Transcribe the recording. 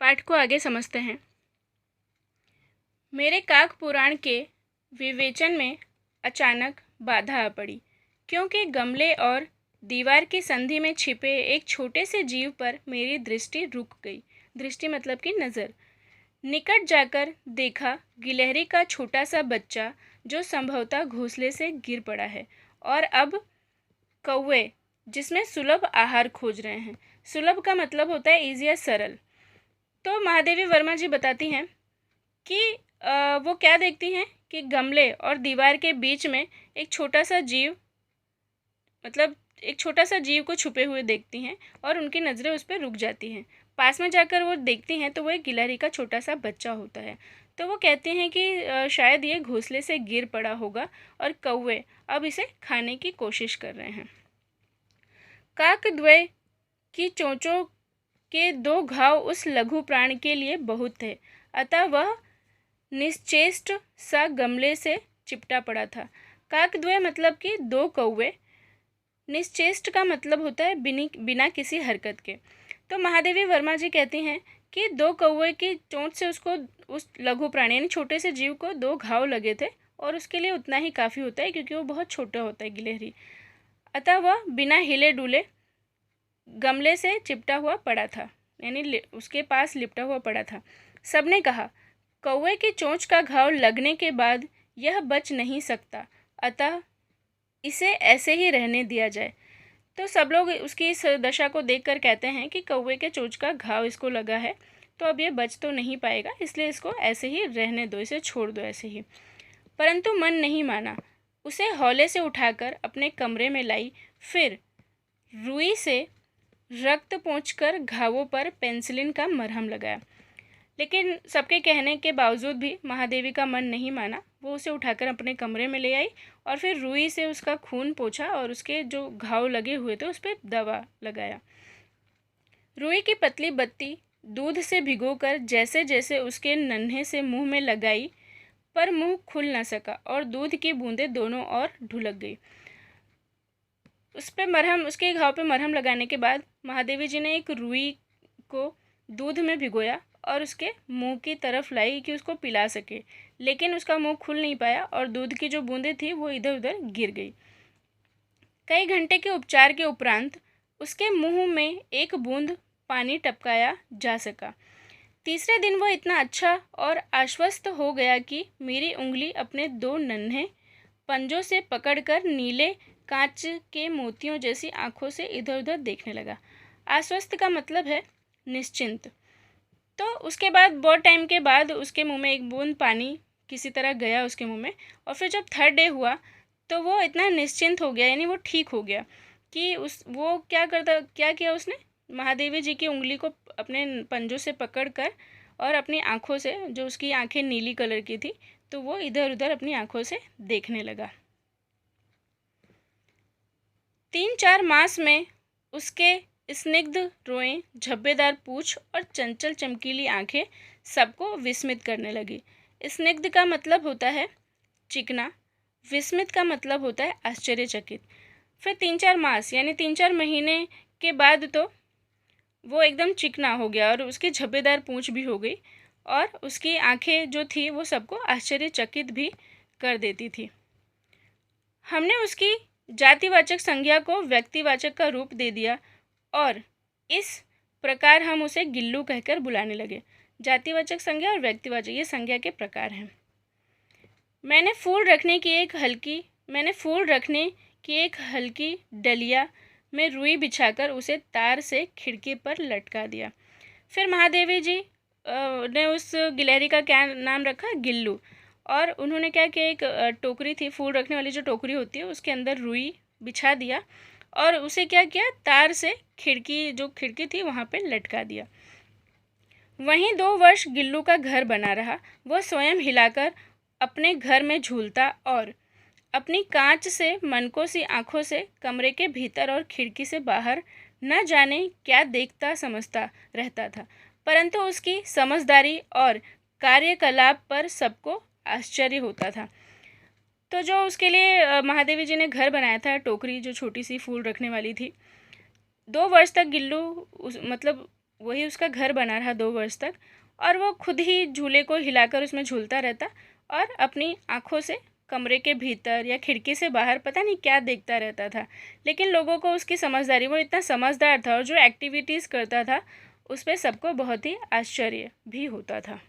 पाठ को आगे समझते हैं। मेरे काक पुराण के विवेचन में अचानक बाधा आ पड़ी, क्योंकि गमले और दीवार की संधि में छिपे एक छोटे से जीव पर मेरी दृष्टि रुक गई। दृष्टि मतलब कि नज़र। निकट जाकर देखा गिलहरी का छोटा सा बच्चा, जो संभवतः घोंसले से गिर पड़ा है, और अब कौवे जिसमें सुलभ आहार खोज रहे हैं। सुलभ का मतलब होता है ईजी या सरल। तो महादेवी वर्मा जी बताती हैं कि वो क्या देखती हैं कि गमले और दीवार के बीच में एक छोटा सा जीव, मतलब एक छोटा सा जीव को छुपे हुए देखती हैं और उनकी नज़रें उस पर रुक जाती हैं। पास में जाकर वो देखती हैं तो वो एक गिलहरी का छोटा सा बच्चा होता है। तो वो कहते हैं कि शायद ये घोंसले से गिर पड़ा होगा और कौवे अब इसे खाने की कोशिश कर रहे हैं। काकद्वय की चोंचों के 2 घाव उस लघु प्राण के लिए बहुत थे, अतः वह निश्चेष्ट सा गमले से चिपटा पड़ा था। काकद्वय मतलब कि 2 कौवे। निश्चेष्ट का मतलब होता है बिना किसी हरकत के। तो महादेवी वर्मा जी कहती हैं कि 2 कौवे की चोंच से उसको, उस लघु प्राणी यानी छोटे से जीव को 2 घाव लगे थे, और उसके लिए उतना ही काफ़ी होता है क्योंकि वो बहुत छोटा होता है गिलहरी। अतः वह बिना हिले डुले गमले से चिपटा हुआ पड़ा था, यानी उसके पास लिपटा हुआ पड़ा था। सबने कहा, कौवे की चोंच का घाव लगने के बाद यह बच नहीं सकता, अतः इसे ऐसे ही रहने दिया जाए। तो सब लोग उसकी इस दशा को देखकर कहते हैं कि कौवे के चोंच का घाव इसको लगा है, तो अब ये बच तो नहीं पाएगा, इसलिए इसको ऐसे ही रहने दो, इसे छोड़ दो ऐसे ही। परंतु मन नहीं माना। उसे हौले से उठाकर अपने कमरे में लाई, फिर रुई से रक्त पोंछकर घावों पर पेंसिलिन का मरहम लगाया। लेकिन सबके कहने के बावजूद भी महादेवी का मन नहीं माना। वो उसे उठाकर अपने कमरे में ले आई और फिर रुई से उसका खून पोंछा और उसके जो घाव लगे हुए थे उस पर दवा लगाया। रुई की पतली बत्ती दूध से भिगोकर जैसे जैसे उसके नन्हे से मुंह में लगाई, पर मुंह खुल न सका और दूध की बूंदें दोनों ओर ढुलक गई। उसके घाव पे मरहम लगाने के बाद महादेवी जी ने एक रुई को दूध में भिगोया और उसके मुंह की तरफ लाई कि उसको पिला सके, लेकिन उसका मुंह खुल नहीं पाया और दूध की जो बूंदें थी वो इधर उधर गिर गई। कई घंटे के उपचार के उपरांत उसके मुंह में एक बूंद पानी टपकाया जा सका। तीसरे दिन वह इतना अच्छा और आश्वस्त हो गया कि मेरी उंगली अपने 2 नन्हे पंजों से पकड़कर नीले कांच के मोतियों जैसी आंखों से इधर उधर देखने लगा। आश्वस्त का मतलब है निश्चिंत। तो उसके बाद बहुत टाइम के बाद उसके मुंह में एक बूंद पानी किसी तरह गया उसके मुंह में, और फिर जब 3rd डे हुआ तो वो इतना निश्चिंत हो गया, यानी वो ठीक हो गया कि वो क्या किया उसने, महादेवी जी की उंगली को अपने पंजों से पकड़कर और अपनी आँखों से, जो उसकी आँखें नीली कलर की थी, तो वो इधर उधर अपनी आँखों से देखने लगा। 3-4 मास में उसके स्निग्ध रोएं, झब्बेदार पूँछ और चंचल चमकीली आंखें सबको विस्मित करने लगी। स्निग्ध का मतलब होता है चिकना, विस्मित का मतलब होता है आश्चर्यचकित। फिर 3-4 मास यानी 3-4 महीने के बाद तो वो एकदम चिकना हो गया और उसकी झब्बेदार पूँछ भी हो गई, और उसकी आंखें जो थी वो सबको आश्चर्यचकित भी कर देती थी। हमने उसकी जातिवाचक संज्ञा को व्यक्तिवाचक का रूप दे दिया और इस प्रकार हम उसे गिल्लू कहकर बुलाने लगे। जातिवाचक संज्ञा और व्यक्तिवाचक ये संज्ञा के प्रकार हैं। मैंने फूल रखने की एक हल्की डलिया में रुई बिछाकर उसे तार से खिड़की पर लटका दिया। फिर महादेवी जी ने उस गिलहरी का क्या नाम रखा, गिल्लू। और उन्होंने क्या किया, एक टोकरी थी, फूल रखने वाली जो टोकरी होती है उसके अंदर रुई बिछा दिया और उसे क्या किया, तार से खिड़की थी वहाँ पे लटका दिया। वहीं 2 वर्ष गिल्लू का घर बना रहा। वह स्वयं हिलाकर अपने घर में झूलता और अपनी कांच से मनकों सी आंखों से कमरे के भीतर और खिड़की से बाहर न जाने क्या देखता समझता रहता था, परंतु उसकी समझदारी और कार्यकलाप पर सबको आश्चर्य होता था। तो जो उसके लिए महादेवी जी ने घर बनाया था, टोकरी जो छोटी सी फूल रखने वाली थी, 2 वर्ष तक गिल्लू मतलब वही उसका घर बना रहा 2 वर्ष तक, और वो खुद ही झूले को हिलाकर उसमें झूलता रहता और अपनी आँखों से कमरे के भीतर या खिड़की से बाहर पता नहीं क्या देखता रहता था। लेकिन लोगों को उसकी समझदारी, वो इतना समझदार था और जो एक्टिविटीज़ करता था उस पे सबको बहुत ही आश्चर्य भी होता था।